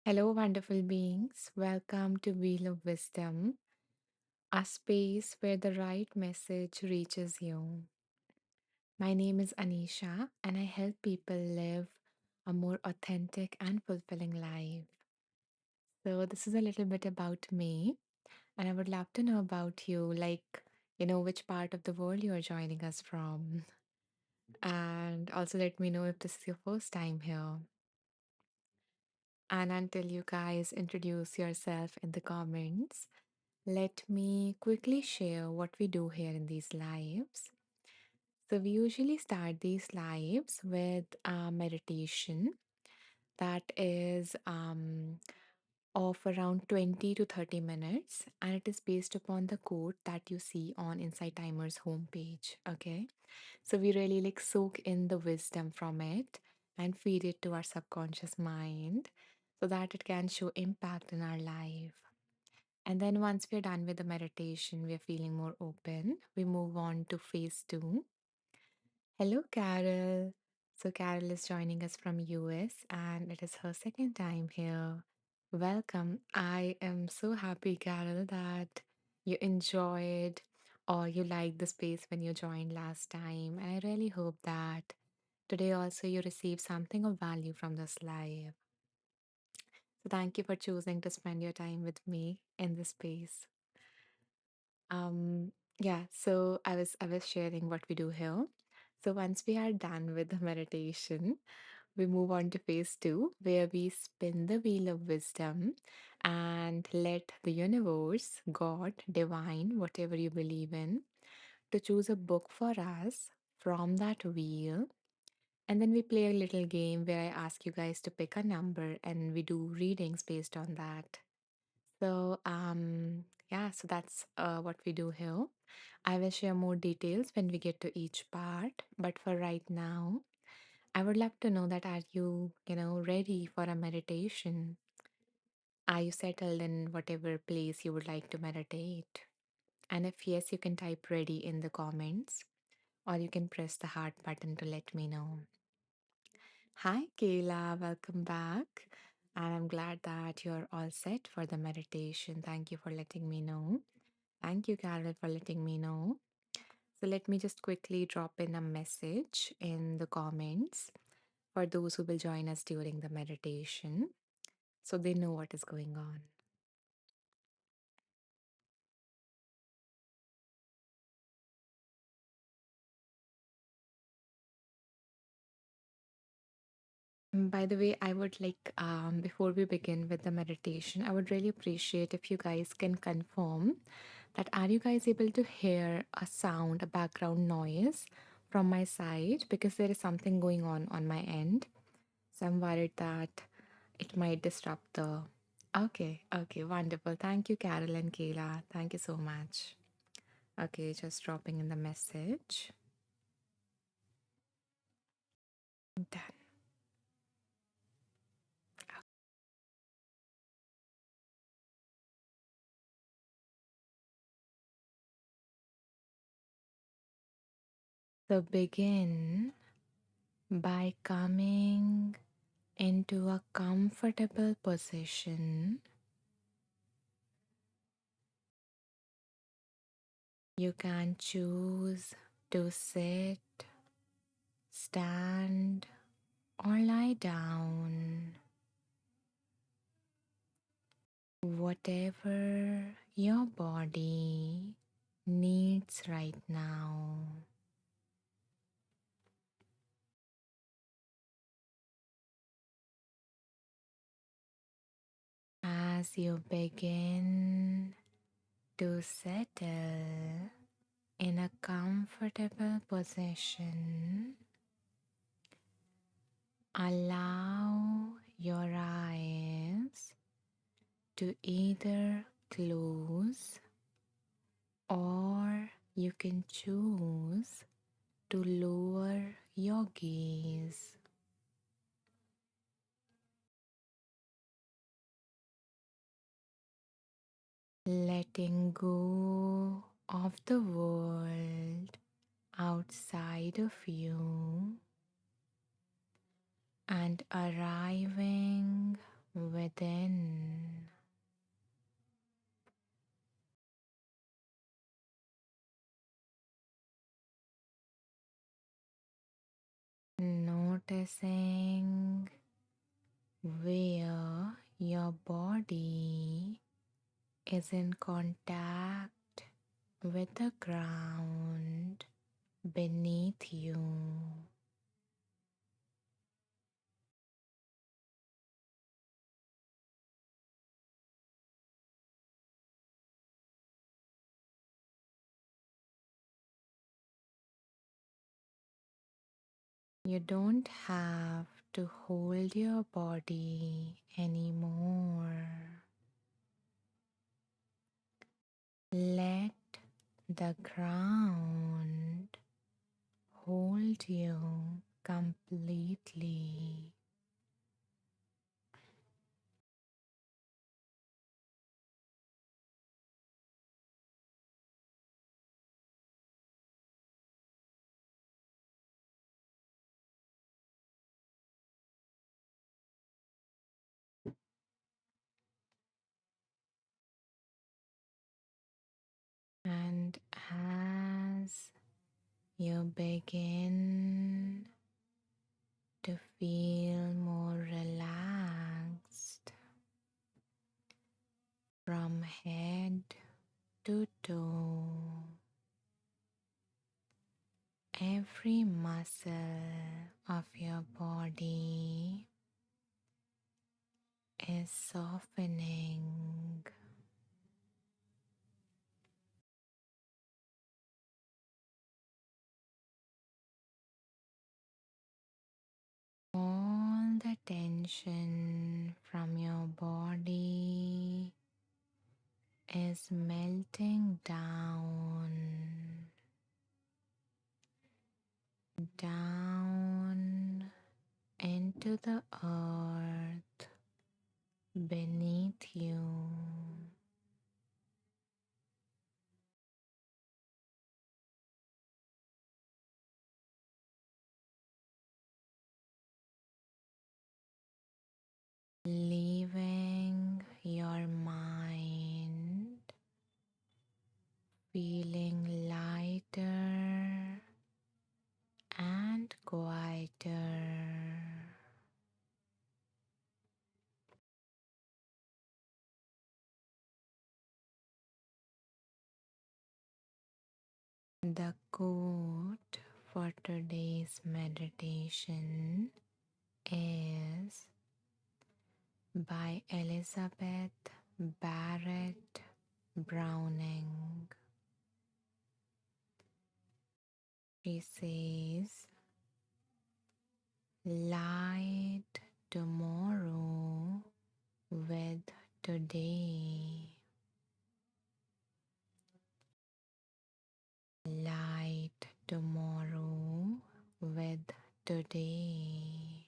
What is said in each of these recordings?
Hello, wonderful beings. Welcome to Wheel of Wisdom, a space where the right message reaches you. My name is Anisha, and I help people live a more authentic and fulfilling life. So, this is a little bit about me, and I would love to know about you, which part of the world you are joining us from. And also let me know if this is your first time here. And until you guys introduce yourself in the comments, let me quickly share what we do here in these lives. So, we usually start these lives with a meditation that is of around 20 to 30 minutes, and it is based upon the quote that you see on Insight Timer's homepage. Okay, so we really soak in the wisdom from it and feed it to our subconscious mind so that it can show impact in our life. And then once we're done with the meditation, we're feeling more open. We move on to phase two. Hello, Carol. So Carol is joining us from US and it is her second time here. Welcome. I am so happy, Carol, that you enjoyed or you liked the space when you joined last time. And I really hope that today also you receive something of value from this live. So thank you for choosing to spend your time with me in this space. Um, yeah, so I was sharing what we do here. So once we are done with the meditation, we move on to phase two, where we spin the wheel of wisdom and let the universe, God, divine, whatever you believe in, to choose a book for us from that wheel. And then we play a little game where I ask you guys to pick a number and we do readings based on that. Yeah, so that's what we do here. I will share more details when we get to each part, but for right now, I would love to know that are you ready for a meditation? Are you settled in whatever place you would like to meditate? And if yes, you can type ready in the comments or you can press the heart button to let me know. Hi, Kayla, welcome back. And I'm glad that you're all set for the meditation. Thank you for letting me know. Thank you, Carol, for letting me know. So let me just quickly drop in a message in the comments for those who will join us during the meditation so they know what is going on. By the way, I would before we begin with the meditation, I would really appreciate if you guys can confirm that are you guys able to hear a sound, a background noise from my side because there is something going on my end. So I'm worried that it might disrupt the. Okay, okay, wonderful. Thank you, Carol and Kayla. Thank you so much. Okay, just dropping in the message. Done. So begin by coming into a comfortable position. You can choose to sit, stand, or lie down. Whatever your body needs right now. As you begin to settle in a comfortable position, allow your eyes to either close or you can choose to lower your gaze, letting go of the world outside of you and arriving within. Noticing where your body is in contact with the ground beneath you. You don't have to hold your body anymore. Let the ground hold you completely. And as you begin to feel more relaxed from head to toe, every muscle of your body is softening. All the tension from your body is melting down into the earth beneath you. Leaving your mind feeling lighter and quieter. The quote for today's meditation is by Elizabeth Barrett Browning. She says, "Light tomorrow with today. Light tomorrow with today."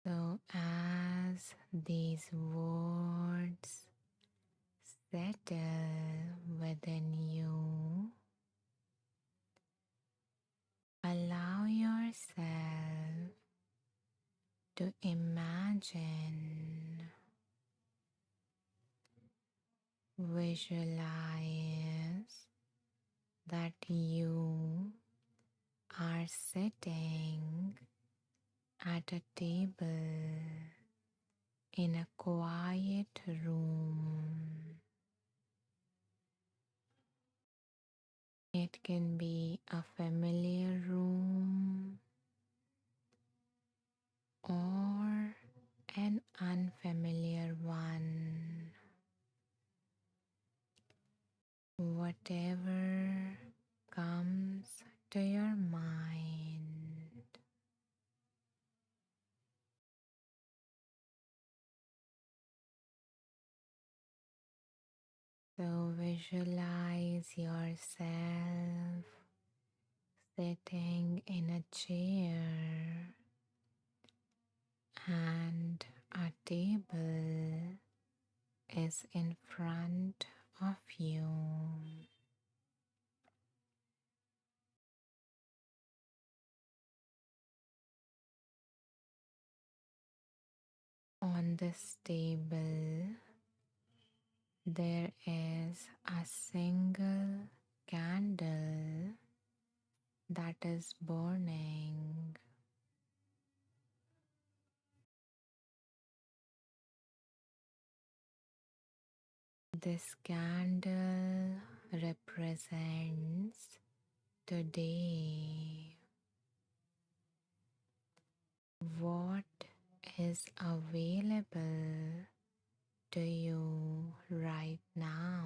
So, as these words settle within you, allow yourself to imagine, visualize that you are sitting at a table in a quiet room. It can be a familiar room or an unfamiliar one. Whatever comes to your mind. So visualize yourself sitting in a chair and a table is in front of you. On this table, there is a single candle that is burning. This candle represents today. What is available to you right now?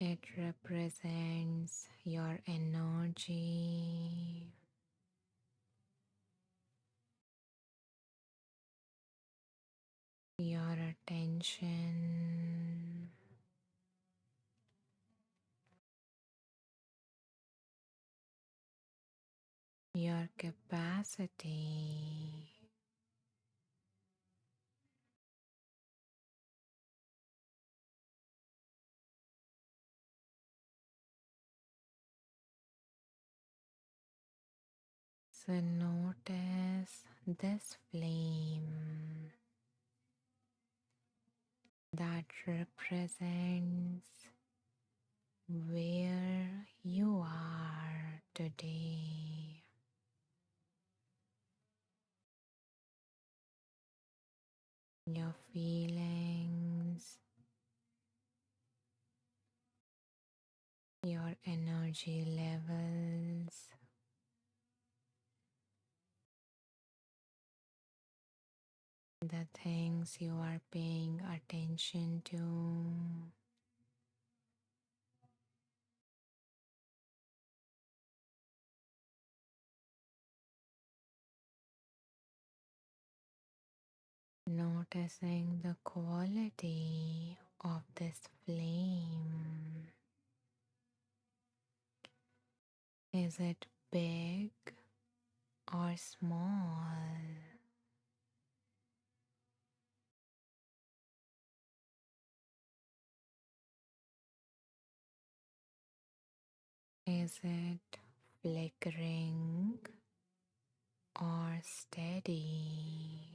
It represents your energy, your attention, your capacity. So notice this flame that represents where you are today. Your feelings, your energy levels, the things you are paying attention to. Noticing the quality of this flame. Is it big or small? Is it flickering or steady?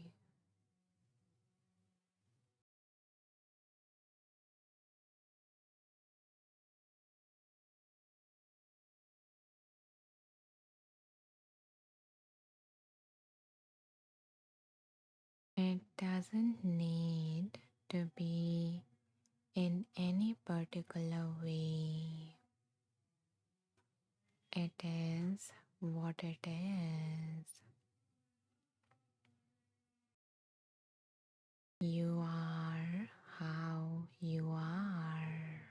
It doesn't need to be in any particular way. It is what it is. You are how you are.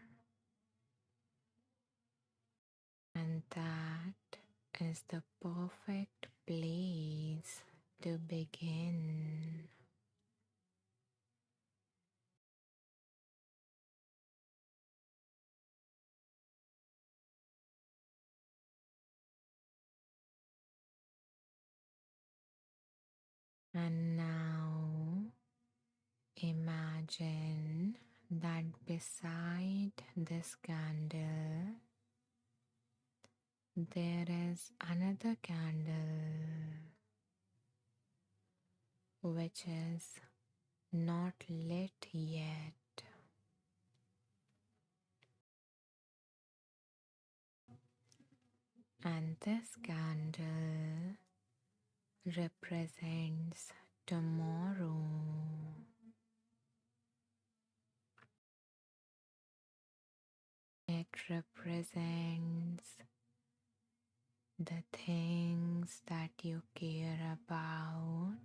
And that is the perfect place to begin. And now imagine that beside this candle there is another candle which is not lit yet. And this candle represents tomorrow. It represents the things that you care about,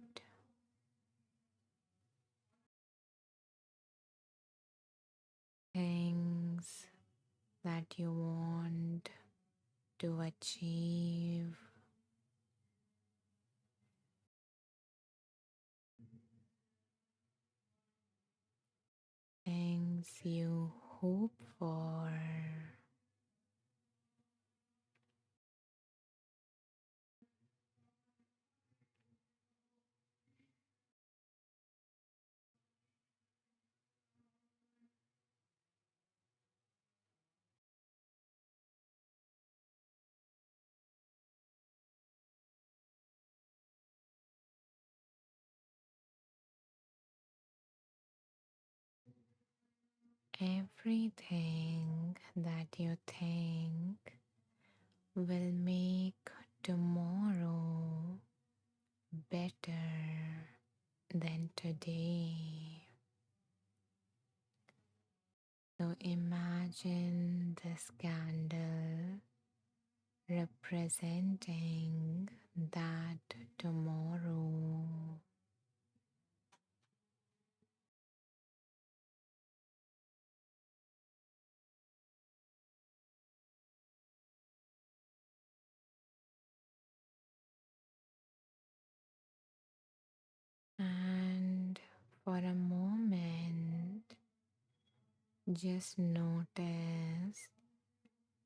things that you want to achieve, things you hope for. Everything that you think will make tomorrow better than today. So imagine this candle representing that tomorrow. And for a moment, just notice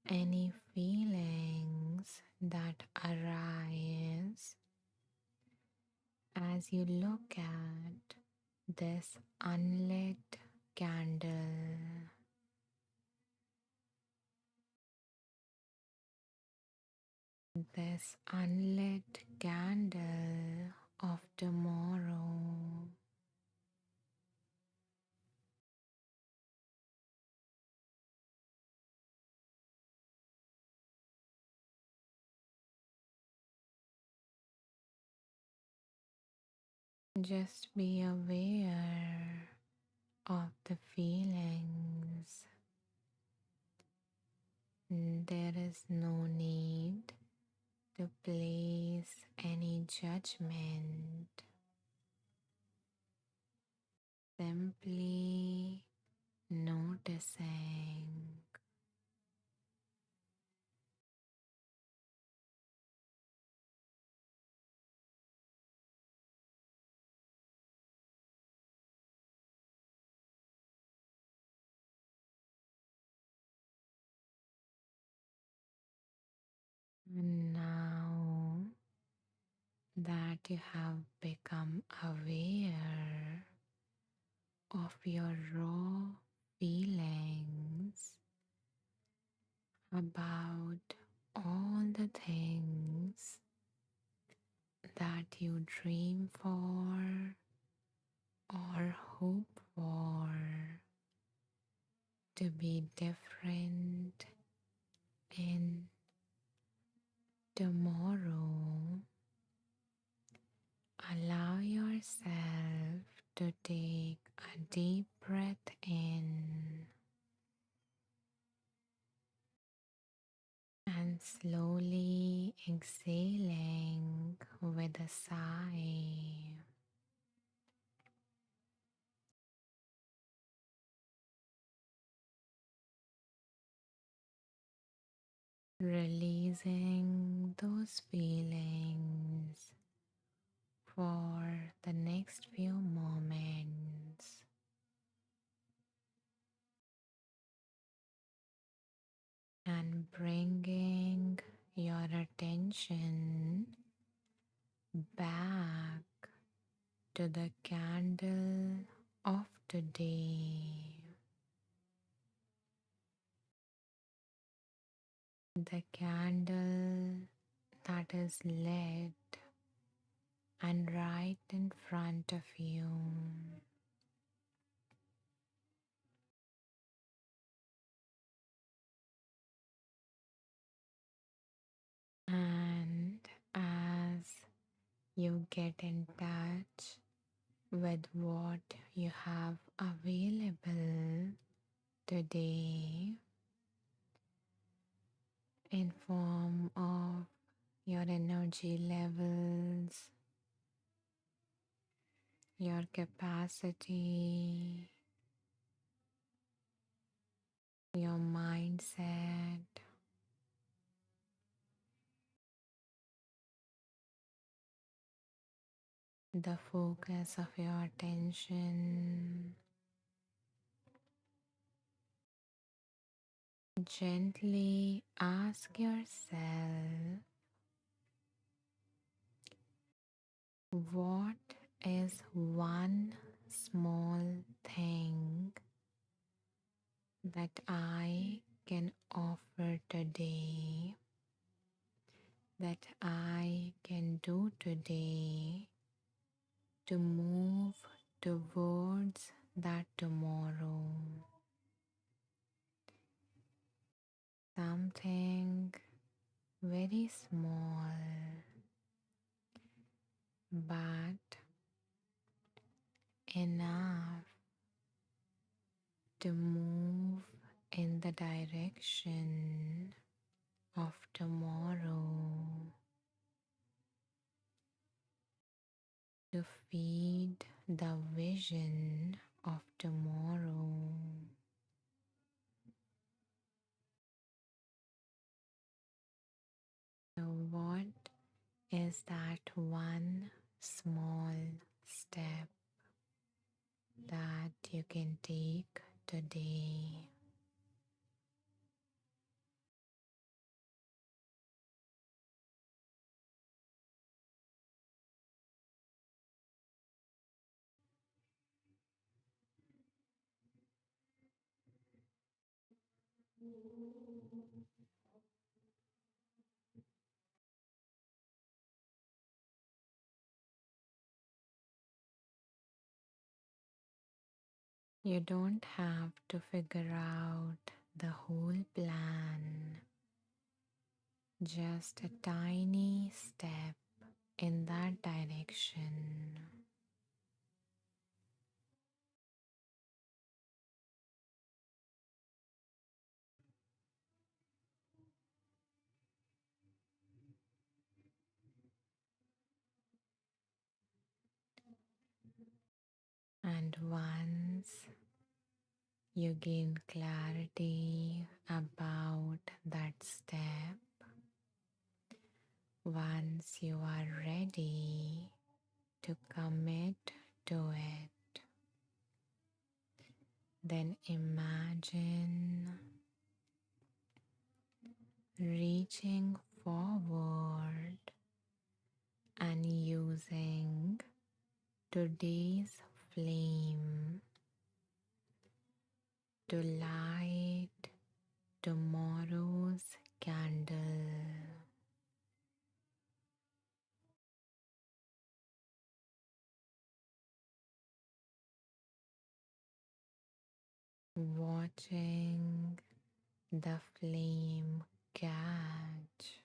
any feelings that arise as you look at this unlit candle. This unlit candle of tomorrow. Just be aware of the feelings. There is no need to place any judgment. Simply noticing. And now that you have become aware of your raw feelings about all the things that you dream for or hope for to be different in tomorrow, allow yourself to take a deep breath in and slowly exhaling with a sigh. Releasing those feelings for the next few moments and bringing your attention back to the candle of today. The candle that is lit and right in front of you. And as you get in touch with what you have available today in form of your energy levels, your capacity, your mindset, the focus of your attention. Gently ask yourself, what is one small thing that I can offer today, that I can do today to move towards that tomorrow? something very small but enough to move in the direction of tomorrow, to feed the vision of tomorrow. So, what is that one small step that you can take today? You don't have to figure out the whole plan, just a tiny step in that direction. And once you gain clarity about that step, once you are ready to commit to it, then imagine reaching forward and using today's flame to light tomorrow's candle. Watching the flame catch.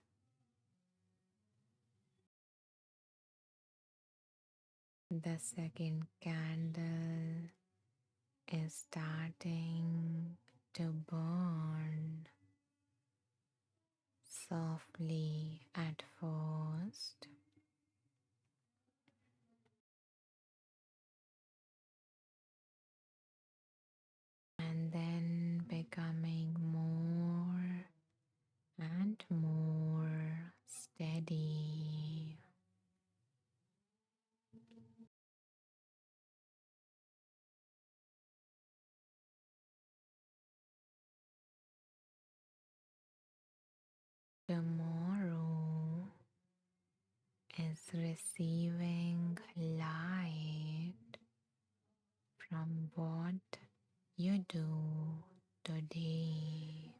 The second candle is starting to burn softly at first, and then becoming more and more steady. Tomorrow is receiving light from what you do today.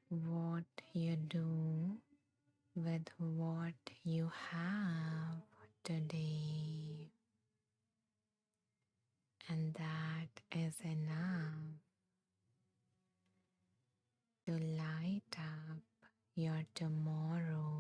What you do with what you have today, and that is enough to light up your tomorrow.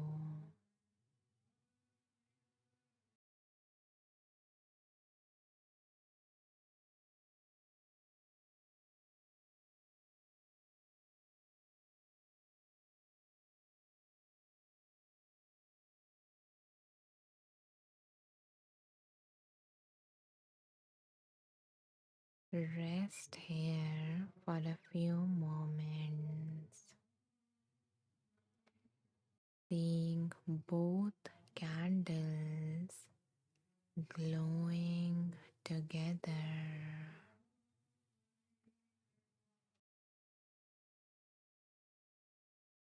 Rest here for a few moments, seeing both candles glowing together.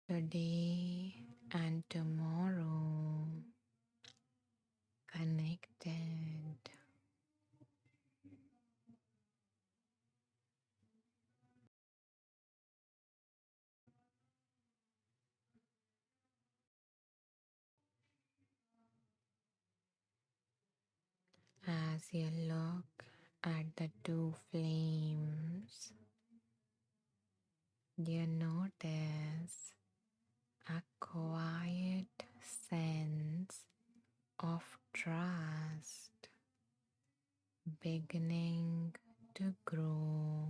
Today and tomorrow connected. As you look at the two flames, You notice a quiet sense of trust beginning to grow.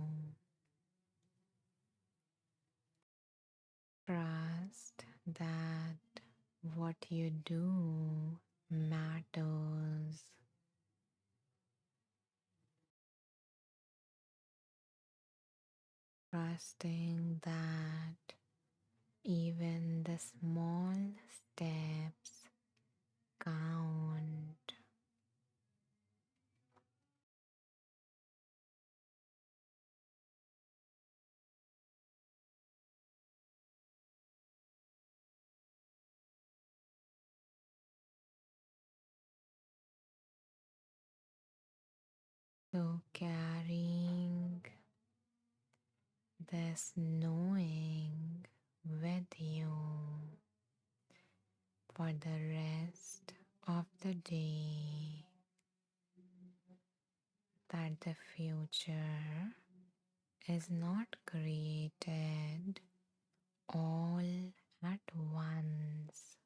Trust that what you do matters. Trusting that even the small steps count. So carrying this knowing with you for the rest of the day, that the future is not created all at once.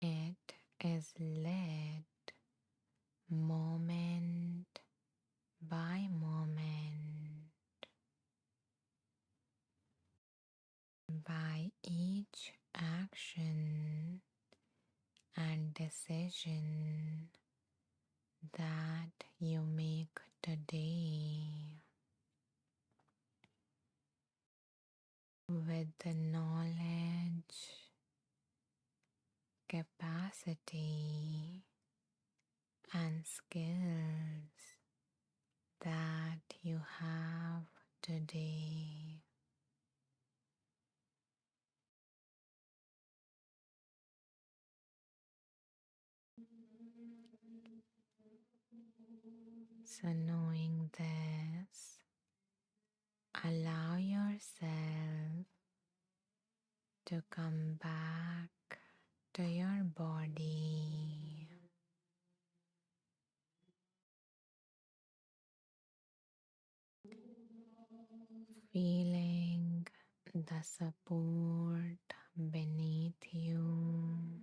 It is led moment by moment, by each action and decision that you make today, with the knowledge, capacity, and skills that you have today. So, knowing this, allow yourself to come back to your body, feeling the support beneath you,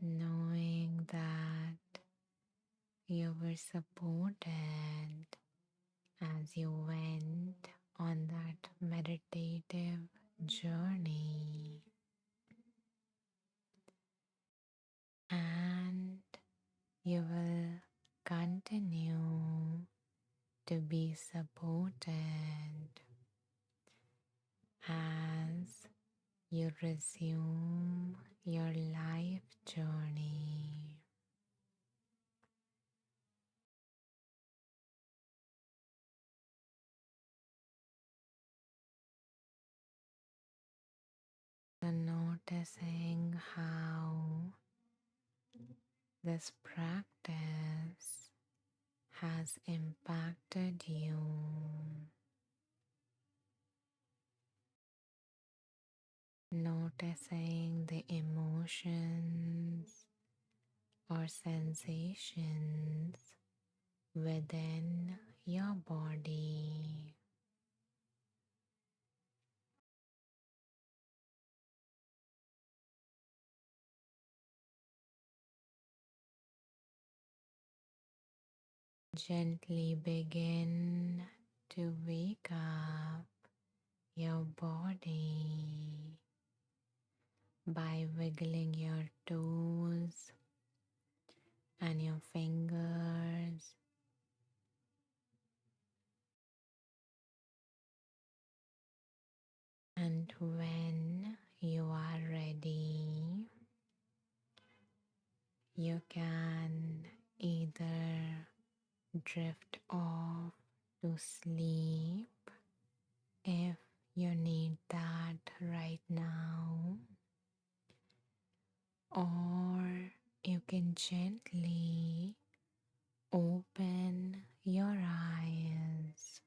knowing that you were supported as you went on that meditative journey, and you will continue to be supported as you resume your life journey. So noticing how this practice has impacted you, noticing the emotions or sensations within your body. Gently begin to wake up your body by wiggling your toes and your fingers, and when you are ready, you can either drift off to sleep if you need that right now, or you can gently open your eyes,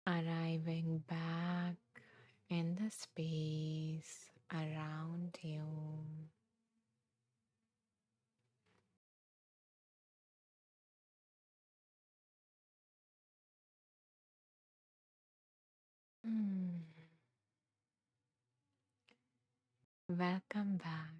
arriving back in the space Welcome back.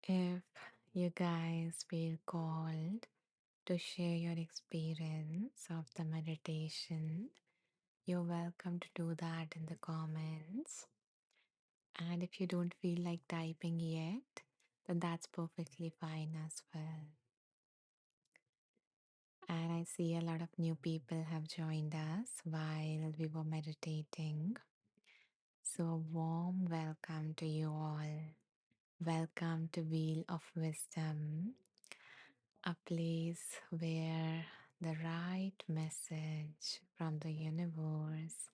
If you guys feel called to share your experience of the meditation, you're welcome to do that in the comments. And if you don't feel like typing yet, then that's perfectly fine as well. And I see a lot of new people have joined us while we were meditating. So, a warm welcome to you all. Welcome to Wheel of Wisdom, a place where the right message from the universe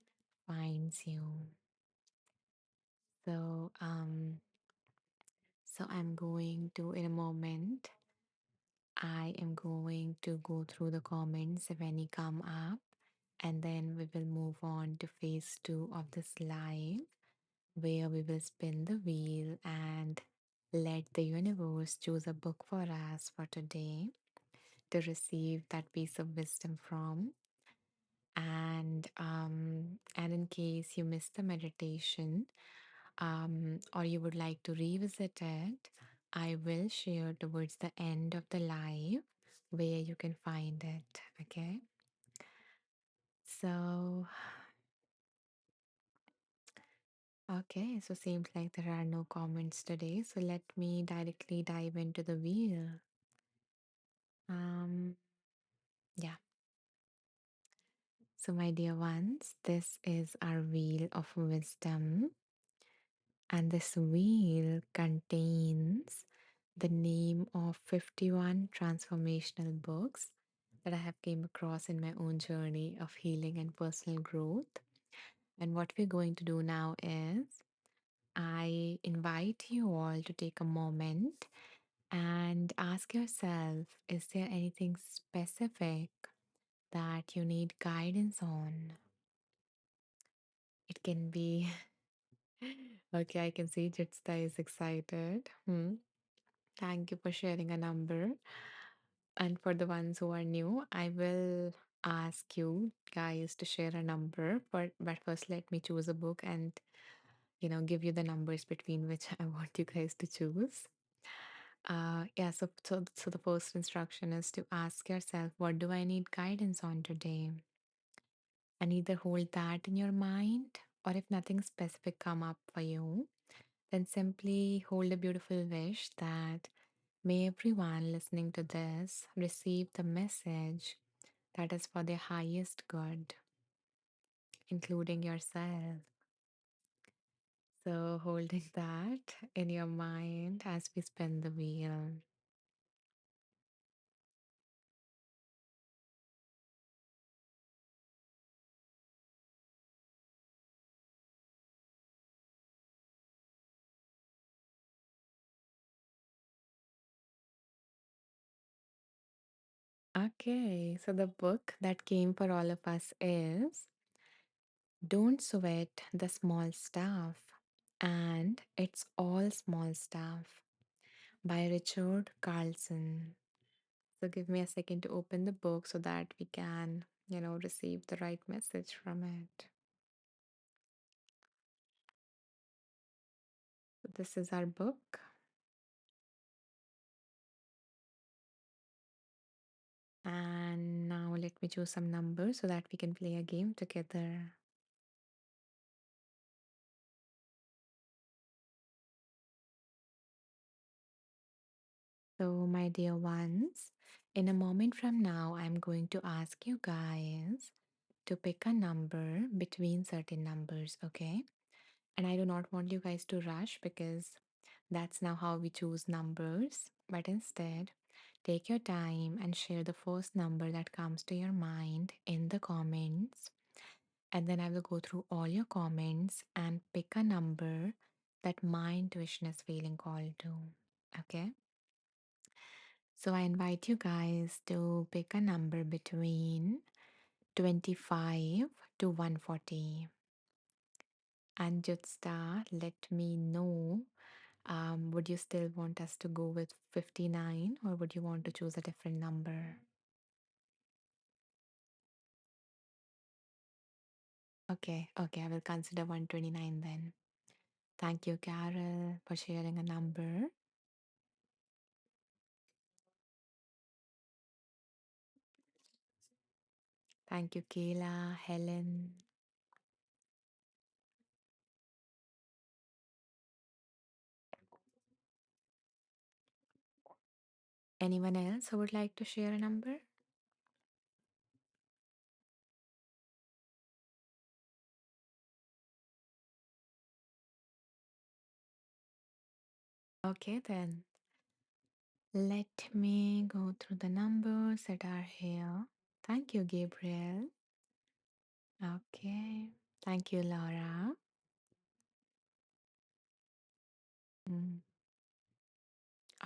finds you. So, I'm going to, in a moment, I am going to go through the comments if any come up, and then we will move on to phase two of this live, where we will spin the wheel and let the universe choose a book for us for today to receive that piece of wisdom from. And in case you missed the meditation, or you would like to revisit it, I will share towards the end of the live where you can find it. Okay. So, okay. So, seems like there are no comments today. So, let me directly dive into the wheel. Um, yeah. So, my dear ones, this is our wheel of wisdom. And this wheel contains the name of 51 transformational books that I have came across in my own journey of healing and personal growth. And what we're going to do now is I invite you all to take a moment and ask yourself, is there anything specific that you need guidance on? It can be okay, I can see Jitsta is excited. Thank you for sharing a number. And for the ones who are new, I will ask you guys to share a number. But first, let me choose a book and give you the numbers between which I want you guys to choose. Yeah. So the first instruction is to ask yourself, what do I need guidance on today? And either hold that in your mind, or if nothing specific come up for you, then simply hold a beautiful wish that may everyone listening to this receive the message that is for their highest good, including yourself. So, holding that in your mind as we spin the wheel. Okay, so the book that came for all of us is Don't Sweat the Small Stuff, and It's All Small Stuff by Richard Carlson. So give me a second to open the book so that we can, receive the right message from it. So this is our book. And now let me choose some numbers so that we can play a game together. So, my dear ones, in a moment from now, I'm going to ask you guys to pick a number between certain numbers, okay? And I do not want you guys to rush because that's now how we choose numbers. But instead, take your time and share the first number that comes to your mind in the comments. And then I will go through all your comments and pick a number that my intuition is feeling called to. Okay? So I invite you guys to pick a number between 25 to 140. And Jutsta, let me know. Would you still want us to go with 59 or would you want to choose a different number? Okay, I will consider 129 then. Thank you, Carol, for sharing a number. Thank you, Kayla, Helen. Anyone else who would like to share a number? Okay, then. Let me go through the numbers that are here. Thank you, Gabriel. Okay. Thank you, Laura. Mm,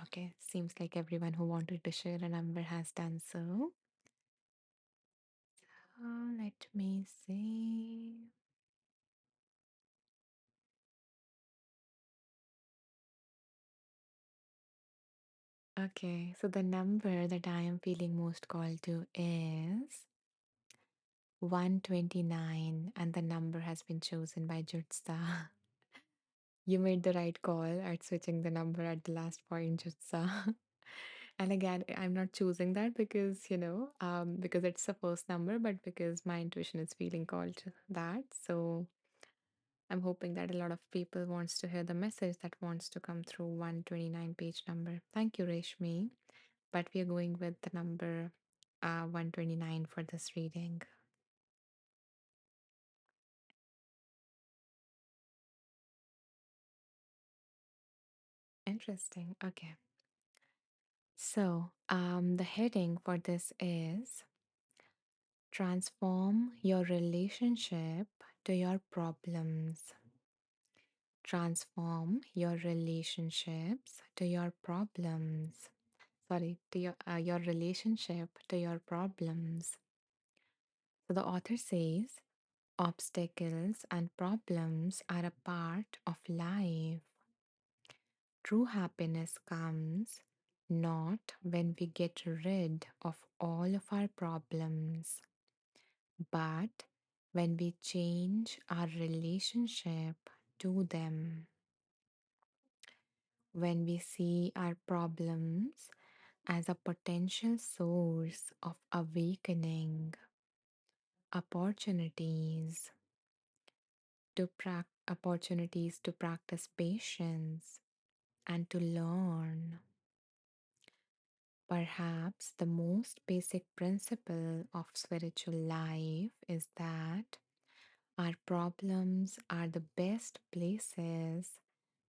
okay, seems like everyone who wanted to share a number has done so. Let me see. Okay, so the number that I am feeling most called to is 129, and the number has been chosen by Jutsa. You made the right call at switching the number at the last point, Jutsa. And again, I'm not choosing that because, because it's the first number, but because my intuition is feeling called to that. So I'm hoping that a lot of people wants to hear the message that wants to come through 129 page number. Thank you, Reshmi. But we are going with the number 129 for this reading. Interesting. Okay. So the heading for this is transform your relationship to your problems. Transform your relationships to your problems. Sorry, to your relationship to your problems. So the author says obstacles and problems are a part of life. True happiness comes not when we get rid of all of our problems, but when we change our relationship to them. When we see our problems as a potential source of awakening, opportunities opportunities to practice patience and to learn. Perhaps the most basic principle of spiritual life is that our problems are the best places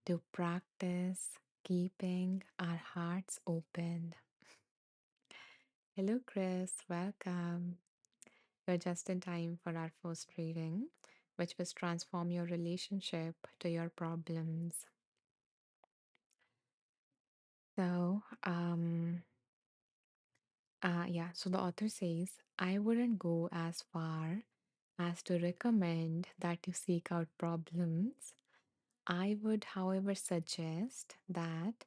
to practice keeping our hearts open. Hello, Chris. Welcome. You're just in time for our first reading, which was transform your relationship to your problems. So, so the author says, I wouldn't go as far as to recommend that you seek out problems. I would, however, suggest that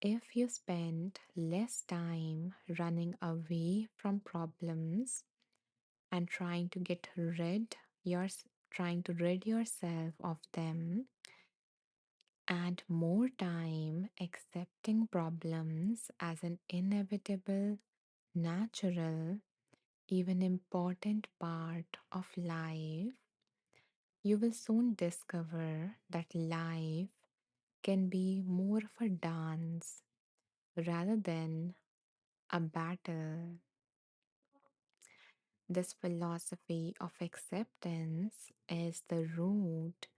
if you spend less time running away from problems and trying to rid yourself of them, and more time accepting problems as an inevitable, natural, even important part of life, you will soon discover that life can be more of a dance rather than a battle. This philosophy of acceptance is the root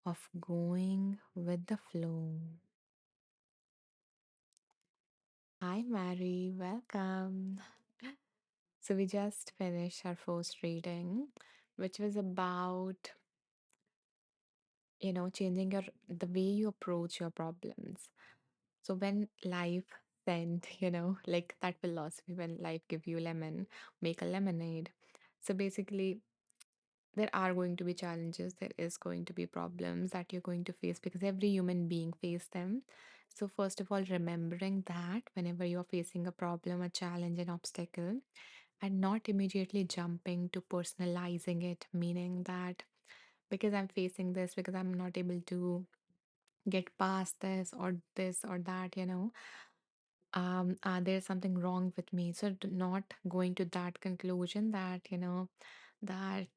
of going with the flow. Hi, Mary, welcome. So, we just finished our first reading, which was about, changing the way you approach your problems. So, when life scent, like that philosophy when life give you lemon, make a lemonade. So basically, there are going to be challenges, there is going to be problems that you're going to face because every human being face them. So first of all, remembering that whenever you're facing a problem, a challenge, an obstacle, and not immediately jumping to personalizing it, meaning that because I'm facing this, because I'm not able to get past this or that, there's something wrong with me. So not going to that conclusion that, that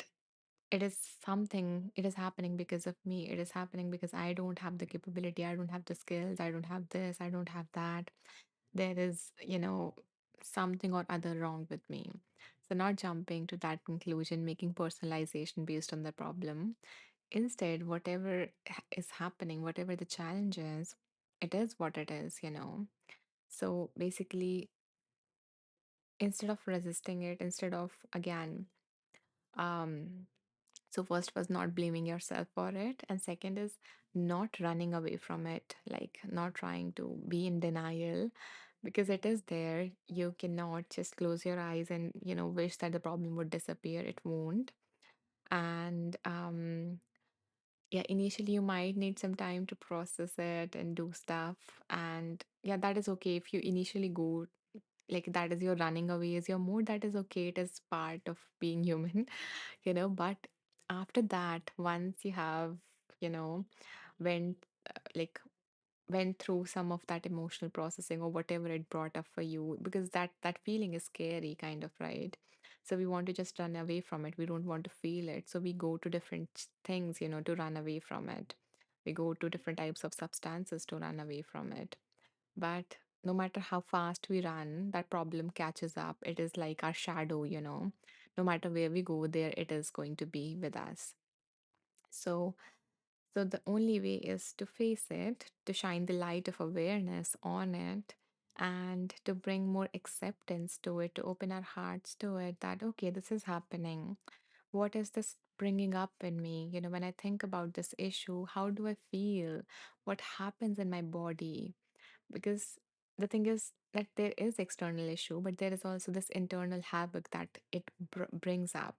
it is something, it is happening because of me, it is happening because I don't have the capability, I don't have the skills, I don't have this, I don't have that. There is, something or other wrong with me. So not jumping to that conclusion, making personalization based on the problem. Instead, whatever is happening, whatever the challenge is, it is what it is. So basically, instead of resisting it, instead of again, um, so first was not blaming yourself for it, and second is not running away from it, like not trying to be in denial because it is there. You cannot just close your eyes and wish that the problem would disappear. It won't. And yeah, initially you might need some time to process it and do stuff. And yeah, that is okay if you initially go like that is your running away is your mood. That is okay. It is part of being human, but after that, once you have, you know, went like went through some of that emotional processing or whatever it brought up for you, because that feeling is scary kind of, right? So we want to just run away from it, we don't want to feel it, so we go to different things, to run away from it. We go to different types of substances to run away from it. But no matter how fast we run, that problem catches up. It is like our shadow, no matter where we go, there it is going to be with us. So so the only way is to face it, to shine the light of awareness on it, and to bring more acceptance to it, to open our hearts to it that, okay, this is happening. What is this bringing up in me? When I think about this issue, how do I feel? What happens in my body? Because the thing is that there is external issue, but there is also this internal havoc that it brings up.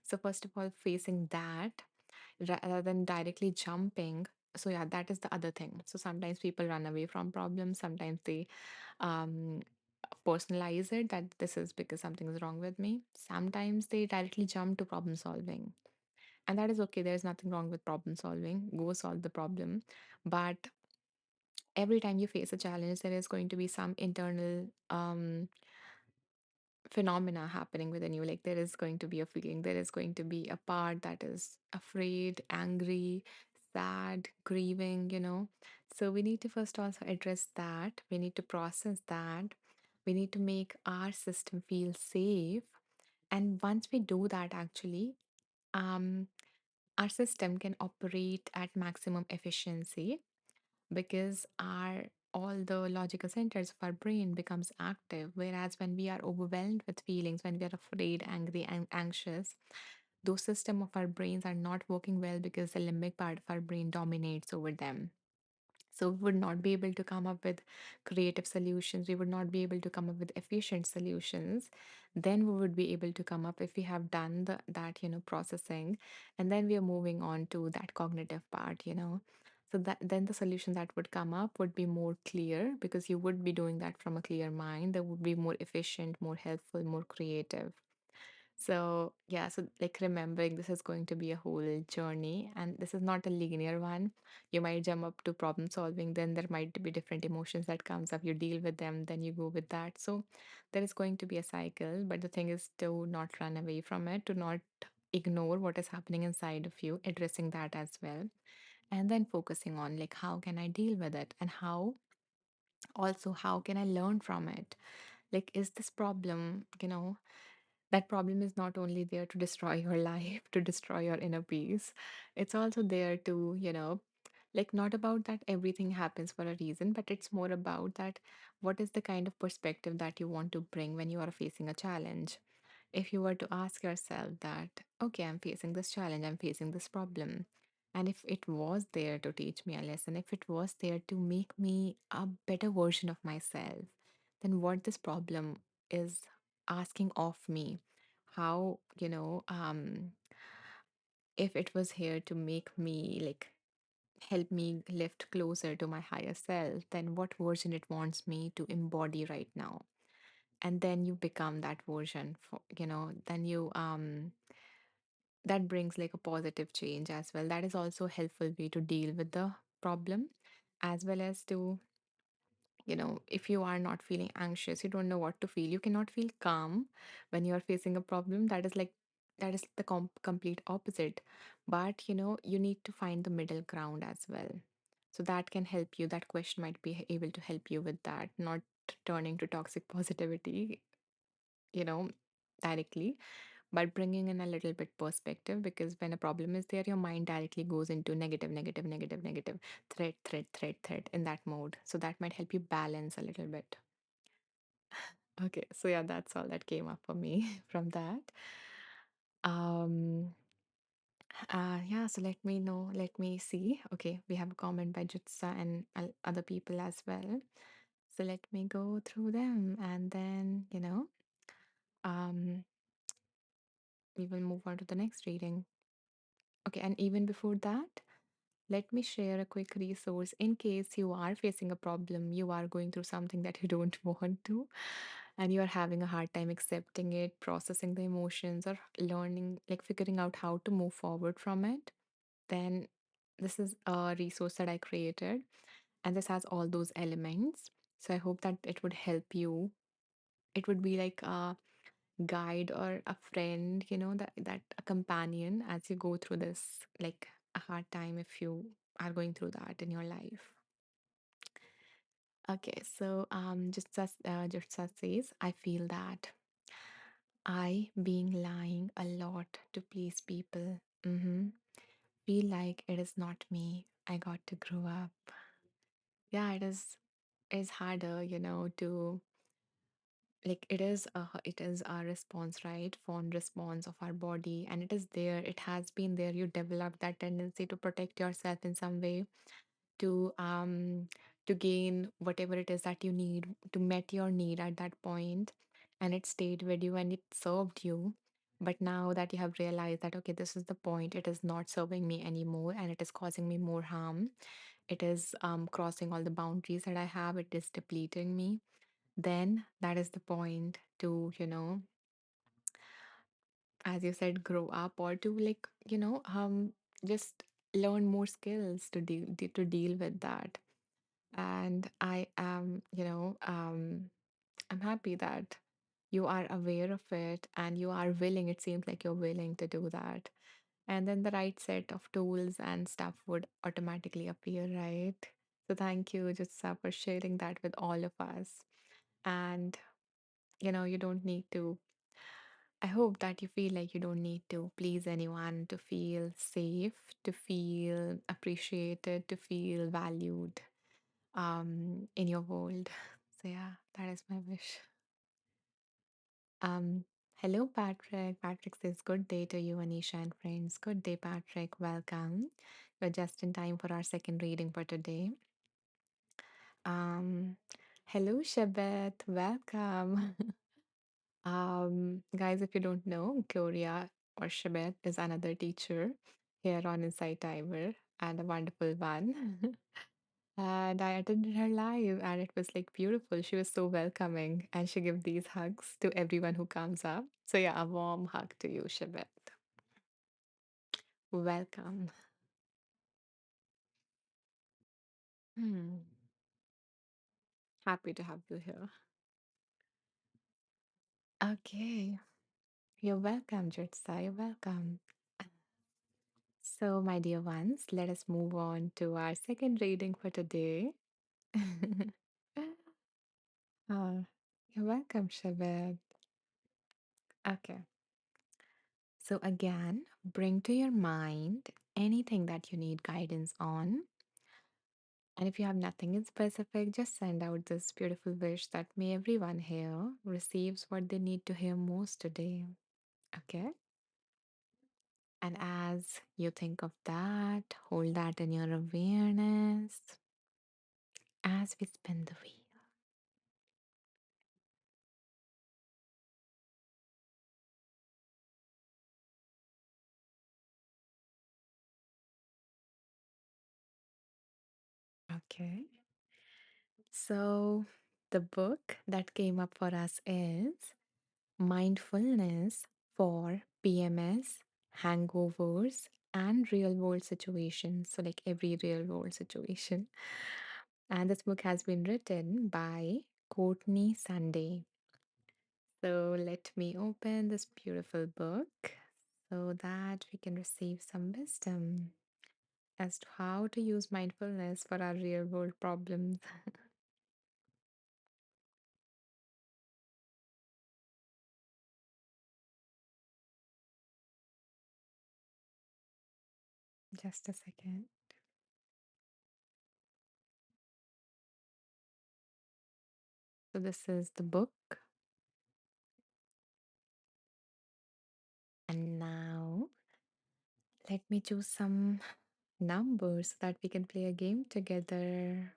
So first of all, facing that rather than directly jumping. So yeah, that is the other thing. So sometimes people run away from problems, sometimes they um personalize it that this is because something is wrong with me, sometimes they directly jump to problem solving. And that is okay, there's nothing wrong with problem solving, go solve the problem. But every time you face a challenge, there is going to be some internal phenomena happening within you. Like there is going to be a feeling, there is going to be a part that is afraid, angry, sad, grieving. So we need to first also address that. We need to process that. We need to make our system feel safe. And once we do that, actually, um, our system can operate at maximum efficiency because our all the logical centers of our brain becomes active, whereas when we are overwhelmed with feelings, when we are afraid, angry and anxious, those system of our brains are not working well because the limbic part of our brain dominates over them. So we would not be able to come up with creative solutions. We would not be able to come up with efficient solutions. Then we would be able to come up if we have done that, processing, and then we are moving on to that cognitive part. So that then the solution that would come up would be more clear because you would be doing that from a clear mind. That would be more efficient, more helpful, more creative. So, yeah, so like remembering this is going to be a whole journey and this is not a linear one. You might jump up to problem solving, then there might be different emotions that comes up. You deal with them, then you go with that. So, there is going to be a cycle, but the thing is to not run away from it, to not ignore what is happening inside of you, addressing that as well, and then focusing on like how can I deal with it and how can I learn from it? Like, is this problem, that problem is not only there to destroy your life, to destroy your inner peace. It's also there to, like not about that everything happens for a reason, but it's more about that what is the kind of perspective that you want to bring when you are facing a challenge. If you were to ask yourself that, okay, I'm facing this challenge, I'm facing this problem. And if it was there to teach me a lesson, if it was there to make me a better version of myself, then what this problem is asking of me, how, if it was here to make me like help me lift closer to my higher self, then what version it wants me to embody right now. And then you become that version for, then you that brings like a positive change as well. That is also a helpful way to deal with the problem, as well as to, if you are not feeling anxious, you don't know what to feel, you cannot feel calm when you are facing a problem. That is the complete opposite. But you need to find the middle ground as well. So that can help you. That question might be able to help you with that, not turning to toxic positivity, you know, directly, but bringing in a little bit perspective, because when a problem is there, your mind directly goes into negative, negative, negative, negative, threat, threat, threat, threat, in that mode. So that might help you balance a little bit. Okay, so yeah, that's all that came up for me from that. Um, yeah, so let me see. Okay, we have a comment by Jutsa and other people as well. So let me go through them, and then, um, we will move on to the next reading. Okay, and even before that, let me share a quick resource in case you are facing a problem, you are going through something that you don't want to, and you are having a hard time accepting it, processing the emotions, or learning, like figuring out how to move forward from it. Then this is a resource that I created, and this has all those elements. So I hope that it would help you. It would be like a guide or a friend, that a companion as you go through this, like a hard time, if you are going through that in your life. Okay, so just as says, I feel that I being lying a lot to please people. Feel like it is not me. I got to grow up. Yeah, it is harder, to, like, it is our response, right? Fond response of our body, and it is there, it has been there. You develop that tendency to protect yourself in some way, to gain whatever it is that you need, to met your need at that point, and it stayed with you and it served you. But now that you have realized that, okay, this is the point, it is not serving me anymore and it is causing me more harm, it is crossing all the boundaries that I have, it is depleting me, then that is the point to, as you said, grow up, or to, like, just learn more skills to deal with that. And I am, I'm happy that you are aware of it and you are willing, it seems like you're willing to do that. And then the right set of tools and stuff would automatically appear, right? So thank you, Jutsa, for sharing that with all of us. And you don't need to, I hope that you feel like you don't need to please anyone to feel safe, to feel appreciated, to feel valued in your world. So yeah, that is my wish. Um Hello Patrick. Patrick says good day to you, Anisha and friends. Good day, Patrick. Welcome. You're just in time for our second reading for today. Um Hello Shabet. Welcome. Guys, if you don't know, Gloria or Shabet is another teacher here on Insight Timer, and a wonderful one. And I attended her live and it was like beautiful. She was so welcoming and she gave these hugs to everyone who comes up. So yeah, a warm hug to you, Shabet. Welcome. Hmm. Happy to have you here. Okay. You're welcome, Jutsa. You're welcome. So, my dear ones, let us move on to our second reading for today. Ah, you're welcome, Shabbat. Okay. So, again, bring to your mind anything that you need guidance on. And if you have nothing in specific, just send out this beautiful wish that may everyone here receives what they need to hear most today. Okay? And as you think of that, hold that in your awareness as we spin the wheel. Okay. So, the book that came up for us is Mindfulness for PMS, Hangovers, and Real World Situations. So, like every real world situation. And this book has been written by Courtney Sunday. So, let me open this beautiful book so that we can receive some wisdom as to how to use mindfulness for our real world problems. Just a second. So, this is the book. And now, let me choose some numbers so that we can play a game together.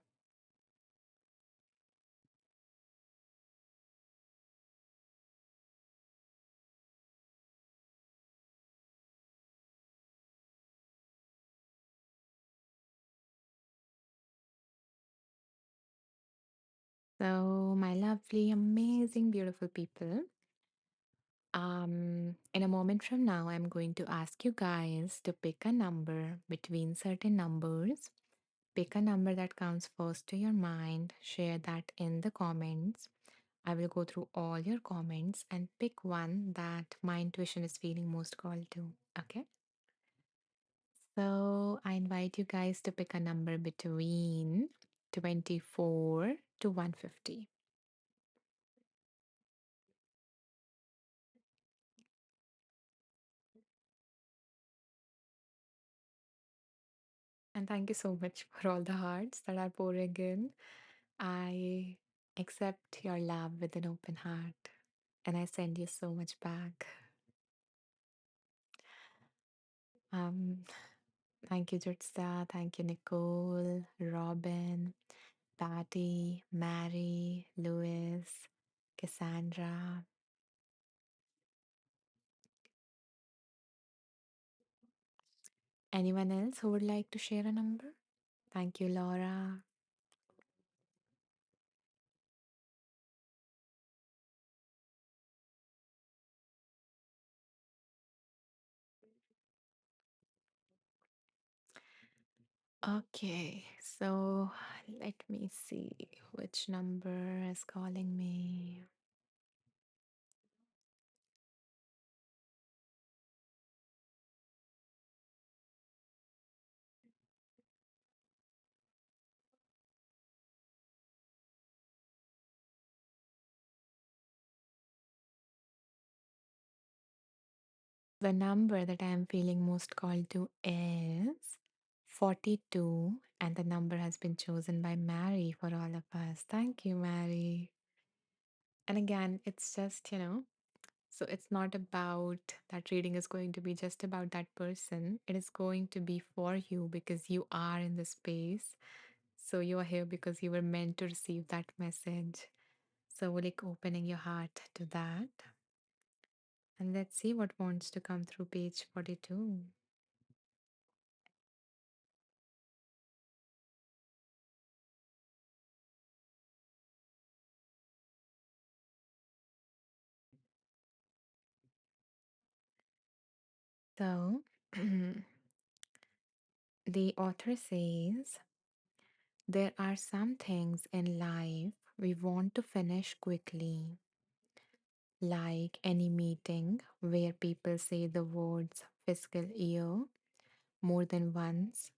So, my lovely, amazing, beautiful people, in a moment from now, I'm going to ask you guys to pick a number between certain numbers. Pick a number that comes first to your mind, share that in the comments. I will go through all your comments and pick one that my intuition is feeling most called to. Okay? So I invite you guys to pick a number between 24 to 150. And thank you so much for all the hearts that are pouring in. I accept your love with an open heart and I send you so much back. Um, Thank you, Jutsa. Thank you, Nicole, Robin, Patty, Mary, Louis, Cassandra. Anyone else who would like to share a number? Thank you, Laura. Okay, so let me see which number is calling me. The number that I am feeling most called to is 42, and the number has been chosen by Mary for all of us. Thank you, Mary. And again, it's just, so it's not about that reading is going to be just about that person. It is going to be for you because you are in the space. So you are here because you were meant to receive that message. So, like opening your heart to that. And let's see what wants to come through page 42. So, the author says there are some things in life we want to finish quickly, like any meeting where people say the words fiscal year more than once.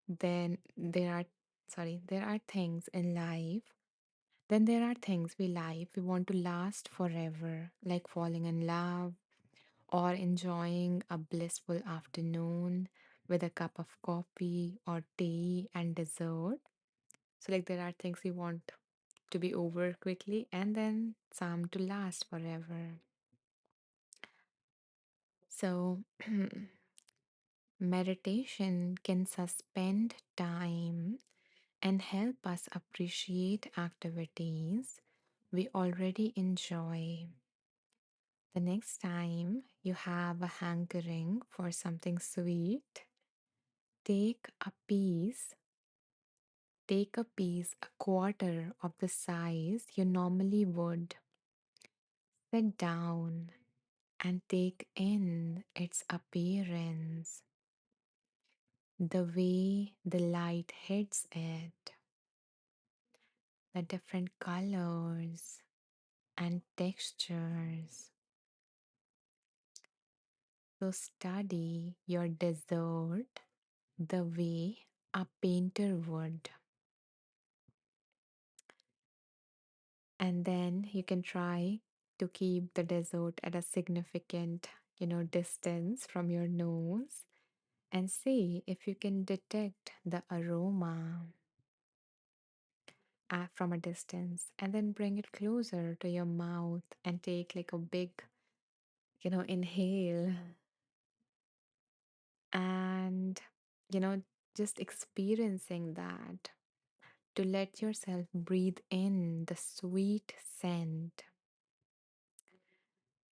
Then there are things in life. Then there are things we want to last forever, like falling in love or enjoying a blissful afternoon with a cup of coffee or tea and dessert. So, like, there are things we want to be over quickly and then some to last forever. So, meditation can suspend time and help us appreciate activities we already enjoy. The next time you have a hankering for something sweet, take a piece, take a piece a quarter of the size you normally would, sit down, and take in its appearance, the way the light hits it, the different colors and textures. So, study your dessert the way a painter would. And then you can try to keep the dessert at a significant, distance from your nose and see if you can detect the aroma from a distance, and then bring it closer to your mouth and take like a big, inhale, and, you know, just experiencing that, to let yourself breathe in the sweet scent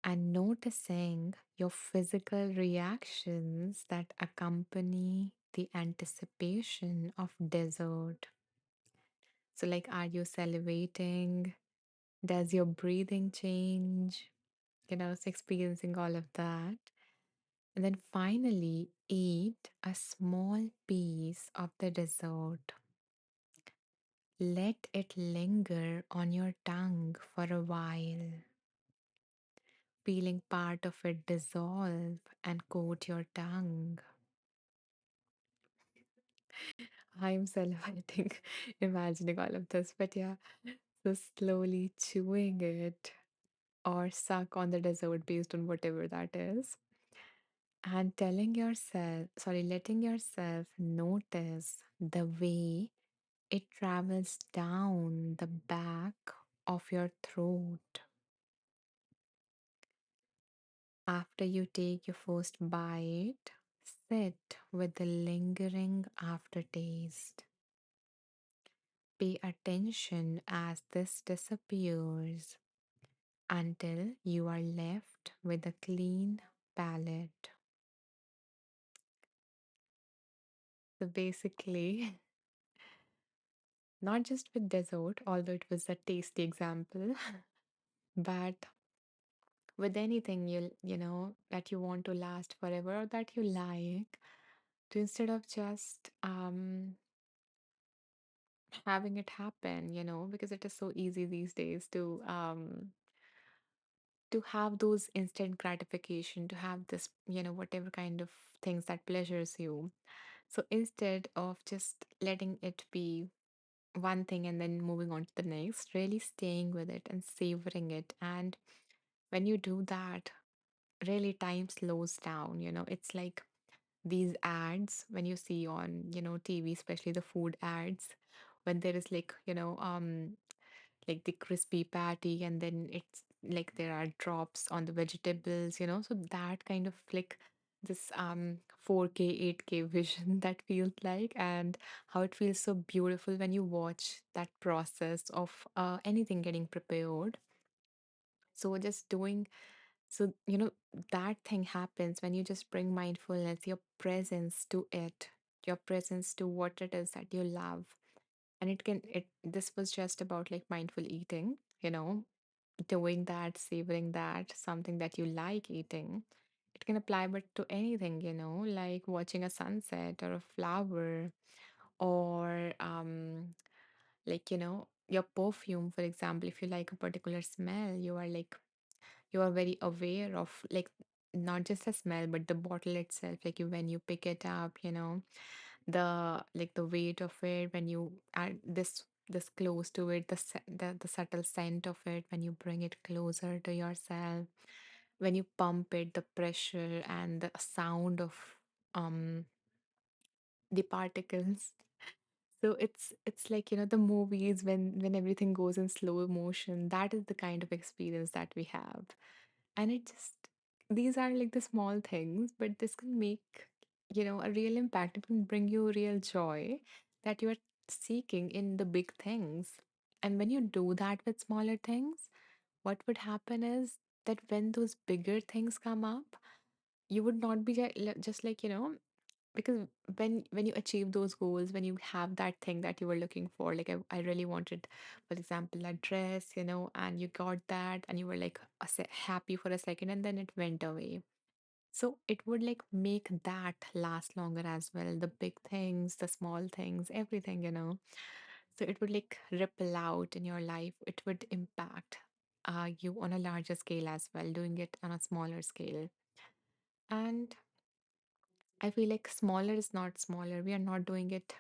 and noticing your physical reactions that accompany the anticipation of dessert. So, like, are you salivating? Does your breathing change? So experiencing all of that. And then finally, eat a small piece of the dessert. Let it linger on your tongue for a while, feeling part of it dissolve and coat your tongue. I'm salivating, imagining all of this, but yeah, so slowly chewing it or suck on the dessert based on whatever that is, and letting yourself notice the way it travels down the back of your throat. After you take your first bite, sit with the lingering aftertaste. Pay attention as this disappears until you are left with a clean palate. So basically, not just with dessert, although it was a tasty example, but with anything that you want to last forever or that you like, to instead of just having it happen, because it is so easy these days to have those instant gratification, to have this, whatever kind of things that pleasures you. So instead of just letting it be one thing and then moving on to the next, really staying with it and savoring it. And when you do that, really time slows down. It's like these ads when you see on, TV, especially the food ads, when there is like the crispy patty, and then it's like there are drops on the vegetables, so that kind of like this 4K 8K vision that feels like, and how it feels so beautiful when you watch that process of anything getting prepared. So just doing, so that thing happens when you just bring mindfulness, your presence to it, your presence to what it is that you love. And this was just about like mindful eating, doing that, savoring that, something that you like eating. It can apply but to anything, like watching a sunset or a flower, or like, your perfume, for example. If you like a particular smell, you are very aware of, like, not just the smell but the bottle itself, like when you pick it up, the like the weight of it, when you add this close to it, the subtle scent of it when you bring it closer to yourself, when you pump it, the pressure and the sound of um the particles. So it's like, the movies when everything goes in slow motion. That is the kind of experience that we have. And it just, these are like the small things, but this can make, a real impact. It can bring you real joy that you are seeking in the big things. And when you do that with smaller things, what would happen is that when those bigger things come up, you would not be just like, because when you achieve those goals, when you have that thing that you were looking for, like I really wanted, for example, a dress, and you got that and you were like happy for a second and then it went away. So it would like make that last longer as well. The big things, the small things, everything. So it would like ripple out in your life. It would impact you on a larger scale as well, doing it on a smaller scale. And I feel like smaller is not smaller. We are not doing it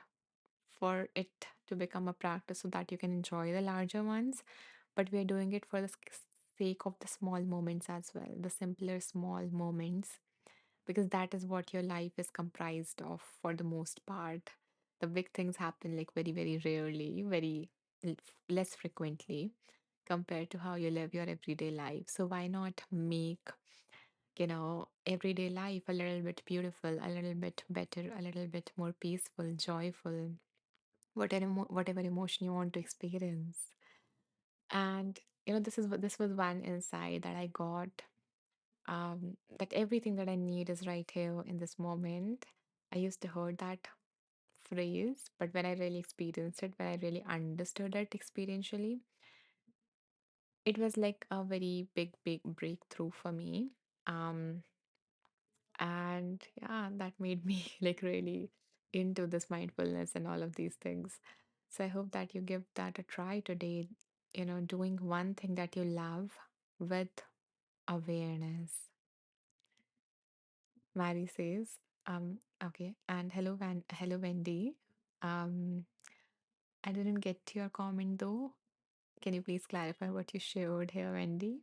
for it to become a practice so that you can enjoy the larger ones, but we are doing it for the sake of the small moments as well, the simpler small moments, because that is what your life is comprised of for the most part. The big things happen like very, very rarely, very less frequently compared to how you live your everyday life. So why not make everyday life a little bit beautiful, a little bit better, a little bit more peaceful, joyful, whatever emotion you want to experience. And this was one insight that I got, that everything that I need is right here in this moment. I used to heard that phrase, but when I really experienced it, when I really understood it experientially, it was like a very big, big breakthrough for me. Um, and yeah, that made me like really into this mindfulness and all of these things. So I hope that you give that a try today, doing one thing that you love with awareness. Mary says, okay, and hello Wendy. Um, I didn't get to your comment though. Can you please clarify what you shared here, Wendy?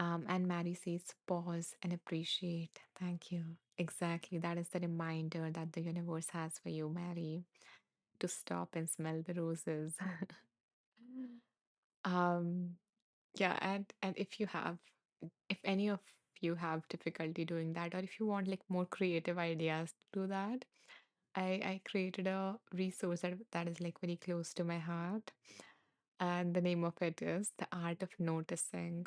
And Mary says, pause and appreciate. Thank you. Exactly. That is the reminder that the universe has for you, Mary, to stop and smell the roses. um, yeah, and if any of you have difficulty doing that, or if you want like more creative ideas to do that, I created a resource that is like very close to my heart. And the name of it is The Art of Noticing: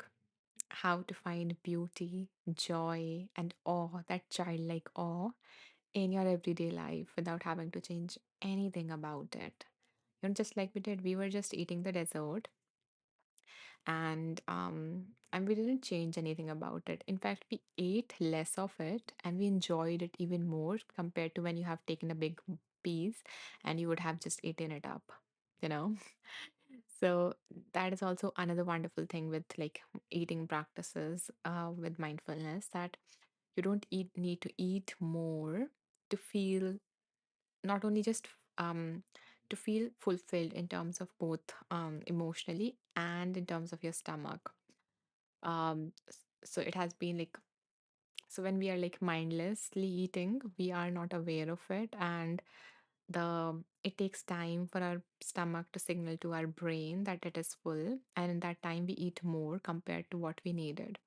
How to Find Beauty, Joy, and Awe, that childlike awe, in your everyday life without having to change anything about it. Just like we did, we were just eating the dessert, and we didn't change anything about it. In fact, we ate less of it and we enjoyed it even more compared to when you have taken a big piece and you would have just eaten it up, you know? So that is also another wonderful thing with like eating practices, with mindfulness, that you don't need to eat more to feel, not only just to feel fulfilled in terms of both emotionally and in terms of your stomach. So it has been like, so when we are like mindlessly eating, we are not aware of it, and it takes time for our stomach to signal to our brain that it is full, and in that time we eat more compared to what we needed.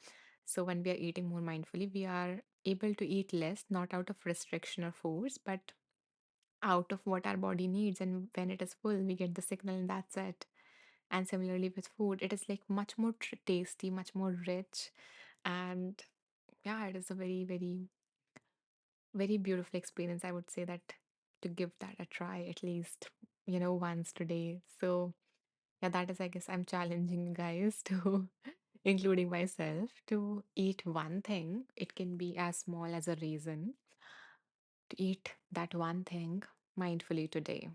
So when we are eating more mindfully, we are able to eat less, not out of restriction or force, but out of what our body needs. And when it is full, we get the signal and that's it. And similarly with food, it is like much more tasty, much more rich. And yeah, it is a very, very, very beautiful experience. I would say that to give that a try at least, once today. So yeah, that is, I guess, I'm challenging you guys to, including myself, to eat one thing. It can be as small as a reason to eat that one thing mindfully today.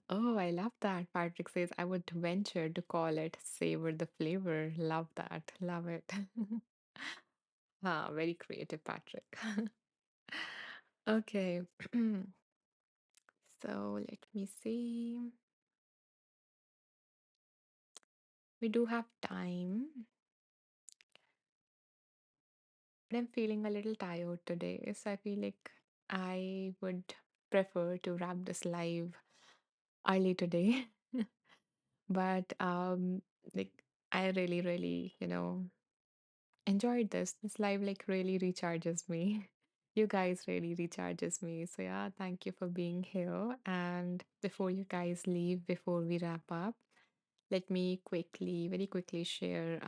Oh, I love that. Patrick says, I would venture to call it savor the flavor. Love that. Love it. Very creative, Patrick. Okay. So let me see. We do have time, but I'm feeling a little tired today. So I feel like I would prefer to wrap this live early today. But like I really, really, enjoyed this. This live like really recharges me. You guys really recharges me. So yeah, thank you for being here. And before you guys leave, before we wrap up, let me quickly, very quickly share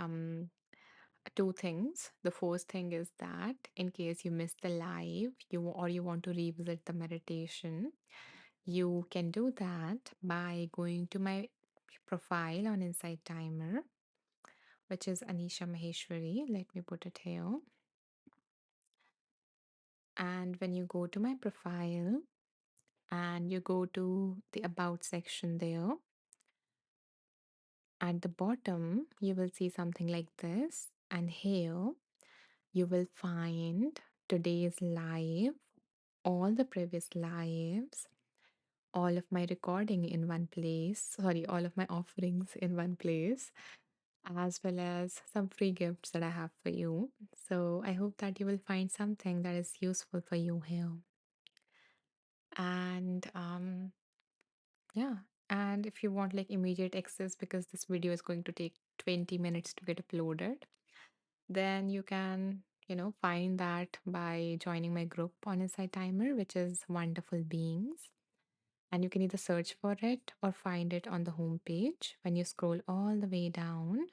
two things. The first thing is that in case you missed the live, you want to revisit the meditation, you can do that by going to my profile on Insight Timer, which is Anisha Maheshwari. Let me put it here. And when you go to my profile and you go to the About section there, at the bottom, you will see something like this. And here, you will find today's live, all the previous lives, all of my recording in one place, sorry, all of my offerings in one place, as well as some free gifts that I have for you. So I hope that you will find something that is useful for you here. And yeah, and if you want like immediate access, because this video is going to take 20 minutes to get uploaded, then you can, find that by joining my group on Inside Timer, which is Wonderful Beings. And you can either search for it or find it on the home page. When you scroll all the way down,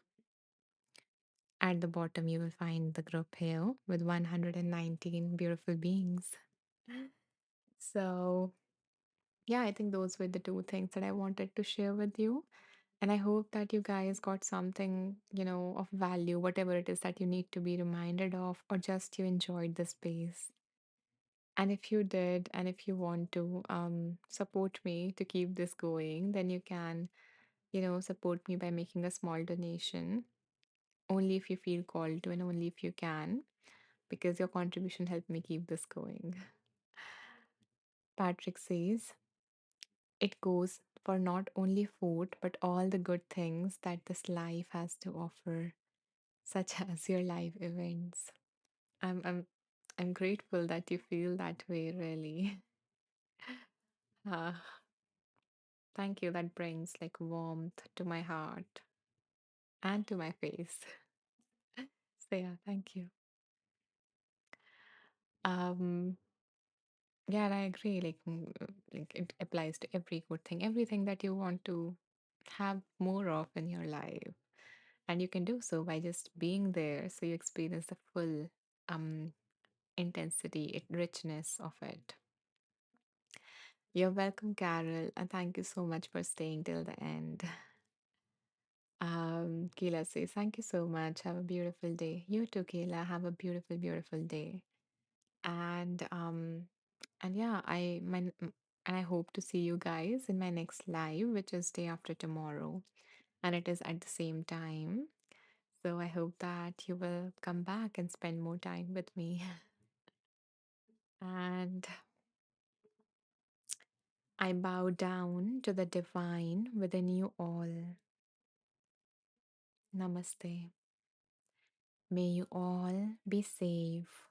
at the bottom, you will find the group here with 119 beautiful beings. So, yeah, I think those were the two things that I wanted to share with you. And I hope that you guys got something, of value, whatever it is that you need to be reminded of, or just you enjoyed the space. And if you did, and if you want to support me to keep this going, then you can, support me by making a small donation, only if you feel called to, and only if you can, because your contribution helped me keep this going. Patrick says, it goes for not only food, but all the good things that this life has to offer, such as your live events. I'm I'm I'm grateful that you feel that way, really. Uh, Thank you. That brings like warmth to my heart and to my face. So yeah, thank you. Um, yeah, and I agree. Like it applies to every good thing, everything that you want to have more of in your life, and you can do so by just being there, so you experience the full um intensity, richness of it. You're welcome, Carol, and thank you so much for staying till the end. Kayla says, thank you so much. Have a beautiful day. You too, Kayla. Have a beautiful, beautiful day. And and yeah, and I hope to see you guys in my next live, which is day after tomorrow. And it is at the same time. So I hope that you will come back and spend more time with me. And I bow down to the divine within you all. Namaste. May you all be safe.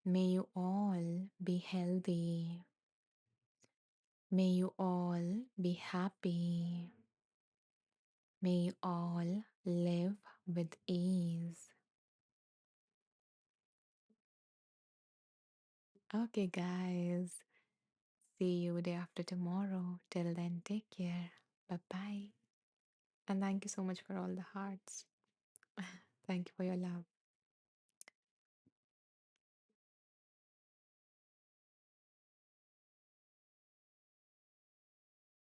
May you all be healthy. May you all be happy. May you all live with ease. Okay, guys. See you day after tomorrow. Till then, take care. Bye bye. And thank you so much for all the hearts. Thank you for your love.